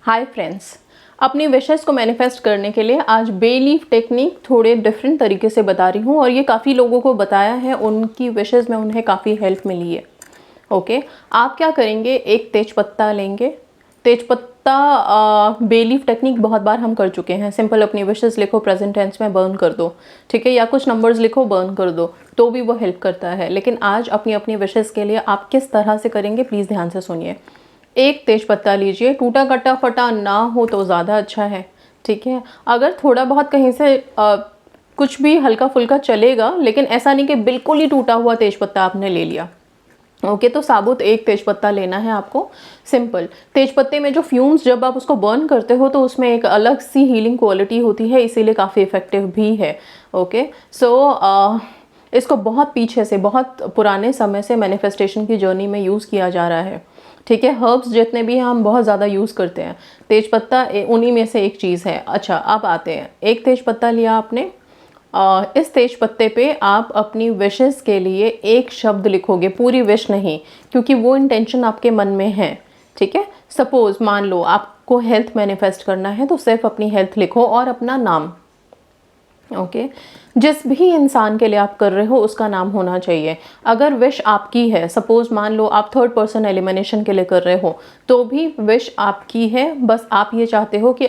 Hi friends, अपनी wishes को manifest करने के लिए आज बे लीफ टेक्निक थोड़े डिफरेंट तरीके से बता रही हूँ और ये काफ़ी लोगों को बताया है, उनकी विशेस में उन्हें काफ़ी हेल्प मिली है। ओके, आप क्या करेंगे, एक तेजपत्ता लेंगे। तेजपत्ता बे लीफ टेक्निक बहुत बार हम कर चुके हैं। सिंपल अपनी विशेस लिखो, प्रेजेंट टेंस में बर्न कर दो, ठीक है, या कुछ नंबर्स लिखो बर्न कर दो, तो भी वो हेल्प करता है। लेकिन आज अपनी अपनी विशेस के लिए आप किस तरह से करेंगे, प्लीज़ ध्यान से सुनिए। एक तेजपत्ता लीजिए, टूटा कटा फटा ना हो तो ज़्यादा अच्छा है, ठीक है। अगर थोड़ा बहुत कहीं से कुछ भी हल्का फुल्का चलेगा, लेकिन ऐसा नहीं कि बिल्कुल ही टूटा हुआ तेजपत्ता आपने ले लिया। ओके, तो साबुत एक तेजपत्ता लेना है आपको। सिंपल, तेजपत्ते में जो फ्यूम्स जब आप उसको बर्न करते हो तो उसमें एक अलग सी हीलिंग क्वालिटी होती है, इसीलिए काफ़ी इफ़ेक्टिव भी है। ओके, सो इसको बहुत पीछे से, बहुत पुराने समय से मैनिफेस्टेशन की जर्नी में यूज़ किया जा रहा है, ठीक है। हर्ब्स जितने भी हैं हम बहुत ज़्यादा यूज़ करते हैं, तेजपत्ता उन्हीं में से एक चीज़ है। अच्छा, अब आते हैं, एक तेजपत्ता लिया आपने। इस तेज पत्ते पे आप अपनी विशेस के लिए एक शब्द लिखोगे, पूरी विश नहीं, क्योंकि वो इंटेंशन आपके मन में है, ठीक है। सपोज मान लो आपको हेल्थ मैनिफेस्ट करना है, तो सिर्फ अपनी हेल्थ लिखो और अपना नाम। ओके, जिस भी इंसान के लिए आप कर रहे हो उसका नाम होना चाहिए। अगर विश आपकी है, सपोज मान लो आप थर्ड पर्सन एलिमिनेशन के लिए कर रहे हो, तो भी विश आपकी है। बस आप ये चाहते हो कि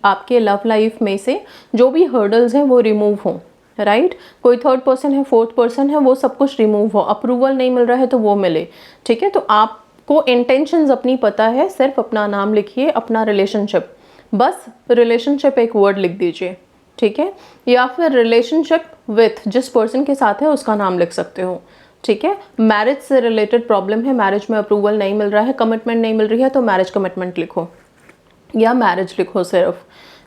आपके लव लाइफ में से जो भी हर्डल्स हैं वो रिमूव हो, राइट। कोई थर्ड पर्सन है, फोर्थ पर्सन है, वो सब कुछ रिमूव हो। अप्रूवल नहीं मिल रहा है तो वो मिले, ठीक है। तो आपको इंटेंशंस अपनी पता है, सिर्फ अपना नाम लिखिए, अपना रिलेशनशिप, बस रिलेशनशिप एक वर्ड लिख दीजिए, ठीक है। या फिर रिलेशनशिप विथ जिस पर्सन के साथ है उसका नाम लिख सकते हो, ठीक है। मैरिज से रिलेटेड प्रॉब्लम है, मैरिज में अप्रूवल नहीं मिल रहा है, कमिटमेंट नहीं मिल रही है, तो मैरिज कमिटमेंट लिखो या मैरिज लिखो सिर्फ।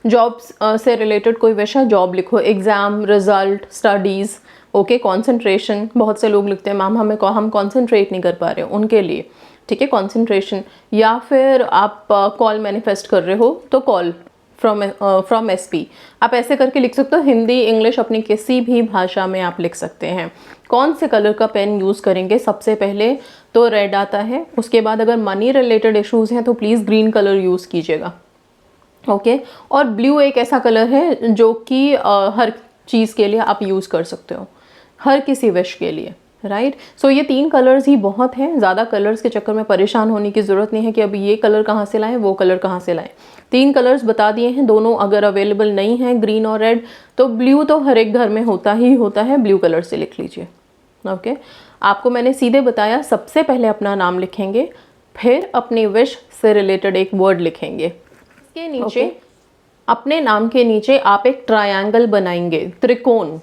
जॉब्स से रिलेटेड कोई विषय है, जॉब लिखो। Exam, result, studies, okay. Concentration, बहुत से लोग लिखते हैं मैम हम कंसंट्रेट नहीं कर पा रहे, उनके लिए, ठीक है, कंसंट्रेशन। या फिर आप कॉल मैनिफेस्ट कर रहे हो तो कॉल फ्रॉम एसपी, आप ऐसे करके लिख सकते हो। हिंदी, इंग्लिश, अपनी किसी भी भाषा में आप लिख सकते हैं। कौन से कलर का पेन यूज़ करेंगे, सबसे पहले तो रेड आता है। उसके बाद अगर मनी रिलेटेड इश्यूज़ हैं तो प्लीज़ ग्रीन कलर यूज़ कीजिएगा, ओके। और ब्लू एक ऐसा कलर है जो कि हर चीज़ के लिए आप यूज़ कर सकते हो, हर किसी विश के लिए, राइट। सो ये 3 कलर्स ही बहुत हैं, ज़्यादा कलर्स के चक्कर में परेशान होने की ज़रूरत नहीं है कि अभी ये कलर कहाँ से लाएं, वो कलर कहाँ से लाएं। 3 कलर्स बता दिए हैं, दोनों अगर अवेलेबल नहीं हैं, ग्रीन और रेड, तो ब्लू तो हर एक घर में होता ही होता है, ब्लू कलर से लिख लीजिए, ओके। आपको मैंने सीधे बताया, सबसे पहले अपना नाम लिखेंगे, फिर अपनी विश से रिलेटेड एक वर्ड लिखेंगे। इसके नीचे अपने नाम के नीचे आप एक ट्रायंगल बनाएंगे, त्रिकोण,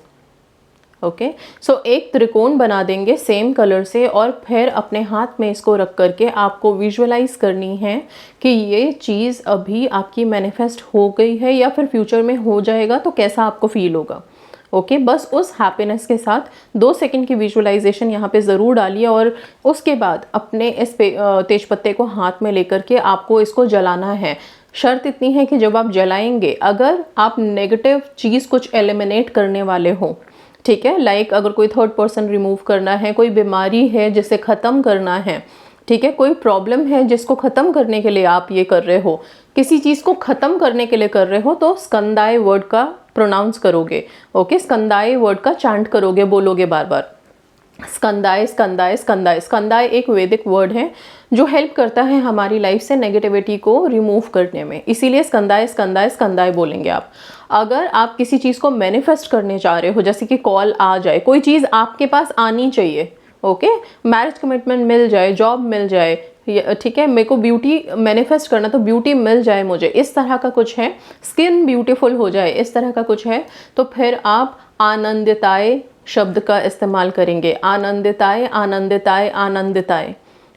ओके। सो एक त्रिकोण बना देंगे सेम कलर से, और फिर अपने हाथ में इसको रख करके आपको विजुअलाइज करनी है कि ये चीज़ अभी आपकी मैनिफेस्ट हो गई है या फिर फ्यूचर में हो जाएगा, तो कैसा आपको फील होगा, ओके। बस उस हैप्पीनेस के साथ 2 सेकंड की विजुअलाइजेशन यहाँ पे ज़रूर डालिए, और उसके बाद अपने इस तेजपत्ते को हाथ में लेकर के आपको इसको जलाना है। शर्त इतनी है कि जब आप जलाएंगे, अगर आप नेगेटिव चीज़ कुछ एलिमिनेट करने वाले हो, ठीक है, लाइक अगर कोई थर्ड पर्सन रिमूव करना है, कोई बीमारी है जिसे ख़त्म करना है, ठीक है, कोई प्रॉब्लम है जिसको ख़त्म करने के लिए आप ये कर रहे हो, किसी चीज़ को ख़त्म करने के लिए कर रहे हो, तो स्कंदाय वर्ड का प्रोनाउंस करोगे, ओके। स्कंदाय वर्ड का चांट करोगे, बोलोगे बार बार, स्कंदाय स्कंदाय स्कंदाय। स्कंदाय एक वैदिक वर्ड है जो हेल्प करता है हमारी लाइफ से नेगेटिविटी को रिमूव करने में, इसीलिए स्कंदाय स्कंदाय स्कंदाय बोलेंगे आप। अगर आप किसी चीज़ को मैनिफेस्ट करने चाह रहे हो, जैसे कि कॉल आ जाए, कोई चीज़ आपके पास आनी चाहिए, ओके, मैरिज कमिटमेंट मिल जाए, जॉब मिल जाए, ठीक है, मेरे को ब्यूटी मैनिफेस्ट करना तो ब्यूटी मिल जाए मुझे, इस तरह का कुछ है, स्किन ब्यूटीफुल हो जाए, इस तरह का कुछ है, तो फिर आप आनंदिताय शब्द का इस्तेमाल करेंगे। आनंदिताय आनंदिताय आनंदिताय,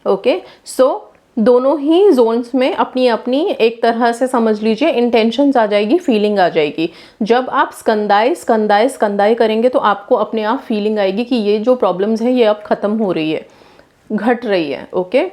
ओके। सो दोनों ही जोन्स में अपनी अपनी एक तरह से समझ लीजिए इंटेंशंस आ जाएगी, फीलिंग आ जाएगी। जब आप स्कंदाय स्कंदाय स्कंदाय करेंगे तो आपको अपने आप फीलिंग आएगी कि ये जो प्रॉब्लम्स है ये अब ख़त्म हो रही है, घट रही है, ओके।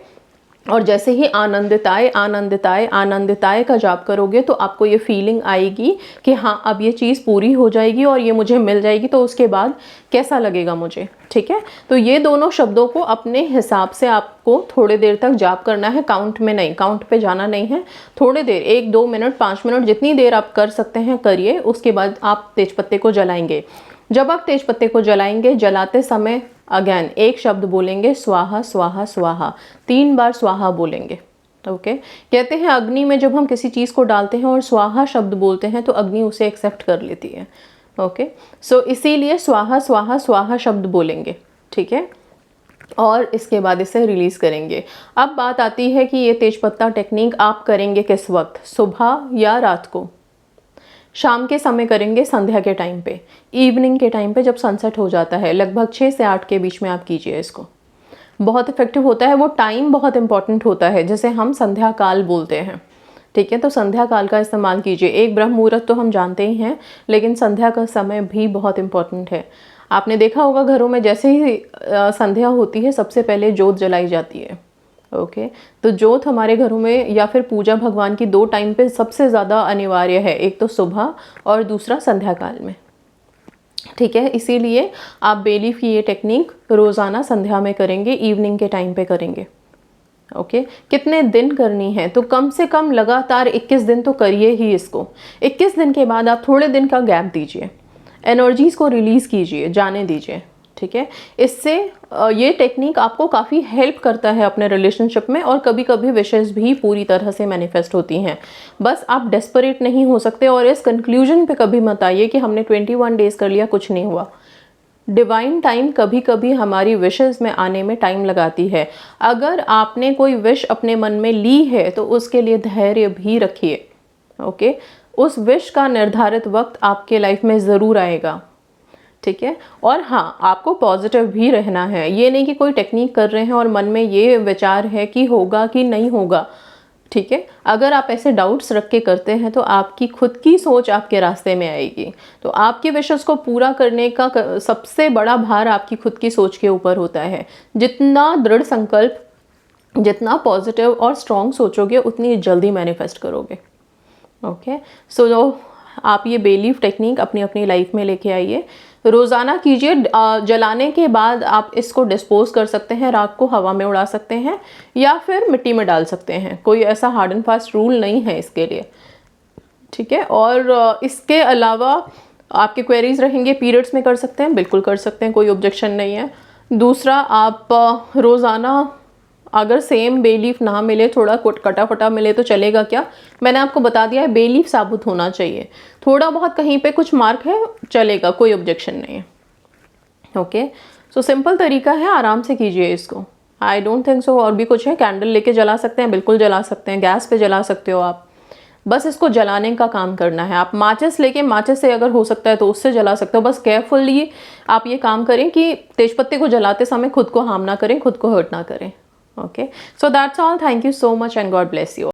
और जैसे ही आनंदिताय आनंदिताय आनंदिताय का जाप करोगे तो आपको ये फीलिंग आएगी कि हाँ अब ये चीज़ पूरी हो जाएगी और ये मुझे मिल जाएगी, तो उसके बाद कैसा लगेगा मुझे। ठीक है, तो ये दोनों शब्दों को अपने हिसाब से आपको थोड़ी देर तक जाप करना है, काउंट में नहीं, काउंट पे जाना नहीं है। थोड़ी देर 1-2 मिनट 5 मिनट जितनी देर आप कर सकते हैं करिए। उसके बाद आप तेजपत्ते को जलाएंगे। जब आप तेजपत्ते को जलाएंगे, जलाते समय अगेन एक शब्द बोलेंगे, स्वाहा स्वाहा स्वाहा, 3 बार स्वाहा बोलेंगे। ओके, कहते हैं अग्नि में जब हम किसी चीज़ को डालते हैं और स्वाहा शब्द बोलते हैं तो अग्नि उसे एक्सेप्ट कर लेती है। ओके, सो इसीलिए स्वाहा स्वाहा स्वाहा शब्द बोलेंगे। ठीक है, और इसके बाद इसे रिलीज़ करेंगे। अब बात आती है कि ये तेजपत्ता टेक्निक आप करेंगे किस वक्त, सुबह या रात को? शाम के समय करेंगे, संध्या के टाइम पे, इवनिंग के टाइम पे जब सनसेट हो जाता है, लगभग 6 से 8 के बीच में आप कीजिए इसको। बहुत इफेक्टिव होता है। वो टाइम बहुत इंपॉर्टेंट होता है, जैसे हम संध्या काल बोलते हैं। ठीक है, तो संध्या काल का इस्तेमाल कीजिए। एक ब्रह्म मुहूर्त तो हम जानते ही हैं, लेकिन संध्या का समय भी बहुत इंपॉर्टेंट है। आपने देखा होगा घरों में जैसे ही संध्या होती है सबसे पहले जोत जलाई जाती है। ओके, तो जोत हमारे घरों में या फिर पूजा भगवान की 2 टाइम पे सबसे ज़्यादा अनिवार्य है, एक तो सुबह और दूसरा संध्या काल में। ठीक है, इसीलिए आप बेलीफ की ये टेक्निक रोज़ाना संध्या में करेंगे, इवनिंग के टाइम पे करेंगे। ओके, कितने दिन करनी है? तो कम से कम लगातार 21 दिन तो करिए ही इसको। 21 दिन के बाद आप थोड़े दिन का गैप दीजिए, एनर्जीज़ को रिलीज़ कीजिए, जाने दीजिए। ठीक है, इससे ये टेक्निक आपको काफ़ी हेल्प करता है अपने रिलेशनशिप में, और कभी कभी विशेज़ भी पूरी तरह से मैनिफेस्ट होती हैं। बस आप डेस्परेट नहीं हो सकते और इस कंक्लूजन पे कभी मत आइए कि हमने 21 डेज़ कर लिया, कुछ नहीं हुआ। डिवाइन टाइम कभी कभी हमारी विशेज़ में आने में टाइम लगाती है। अगर आपने कोई विश अपने मन में ली है तो उसके लिए धैर्य भी रखिए। ओके, उस विश का निर्धारित वक्त आपके लाइफ में ज़रूर आएगा। ठीक है, और हाँ, आपको पॉजिटिव भी रहना है। ये नहीं कि कोई टेक्निक कर रहे हैं और मन में ये विचार है कि होगा कि नहीं होगा। ठीक है, अगर आप ऐसे डाउट्स रख के करते हैं तो आपकी खुद की सोच आपके रास्ते में आएगी। तो आपकी विशेस को पूरा करने का सबसे बड़ा भार आपकी खुद की सोच के ऊपर होता है। जितना दृढ़ संकल्प, जितना पॉजिटिव और स्ट्रॉन्ग सोचोगे उतनी जल्दी मैनिफेस्ट करोगे। ओके, सो जो आप ये बेलीफ टेक्निक अपनी अपनी लाइफ में लेके आइए, रोज़ाना कीजिए। जलाने के बाद आप इसको डिस्पोज कर सकते हैं, राख को हवा में उड़ा सकते हैं या फिर मिट्टी में डाल सकते हैं। कोई ऐसा हार्ड एंड फास्ट रूल नहीं है इसके लिए। ठीक है, और इसके अलावा आपके क्वेरीज रहेंगे, पीरियड्स में कर सकते हैं, बिल्कुल कर सकते हैं, कोई ऑब्जेक्शन नहीं है। दूसरा, आप रोज़ाना अगर सेम बेलीफ ना मिले, थोड़ा कटा फटा मिले तो चलेगा क्या? मैंने आपको बता दिया है, बेलीफ साबुत होना चाहिए। थोड़ा बहुत कहीं पे कुछ मार्क है, चलेगा, कोई ऑब्जेक्शन नहीं है। ओके, सो सिंपल तरीका है, आराम से कीजिए इसको। आई डोंट थिंक सो और भी कुछ है। कैंडल लेके जला सकते हैं, बिल्कुल जला सकते हैं, गैस पे जला सकते हो आप। बस इसको जलाने का काम करना है। आप माचिस लेके, माचिस से अगर हो सकता है तो उससे जला सकते हो। बस केयरफुली आप ये काम करें कि तेजपत्ते को जलाते समय खुद को हार्म ना करें, खुद को हर्ट ना करें। Okay, so that's all. Thank you so much and God bless you.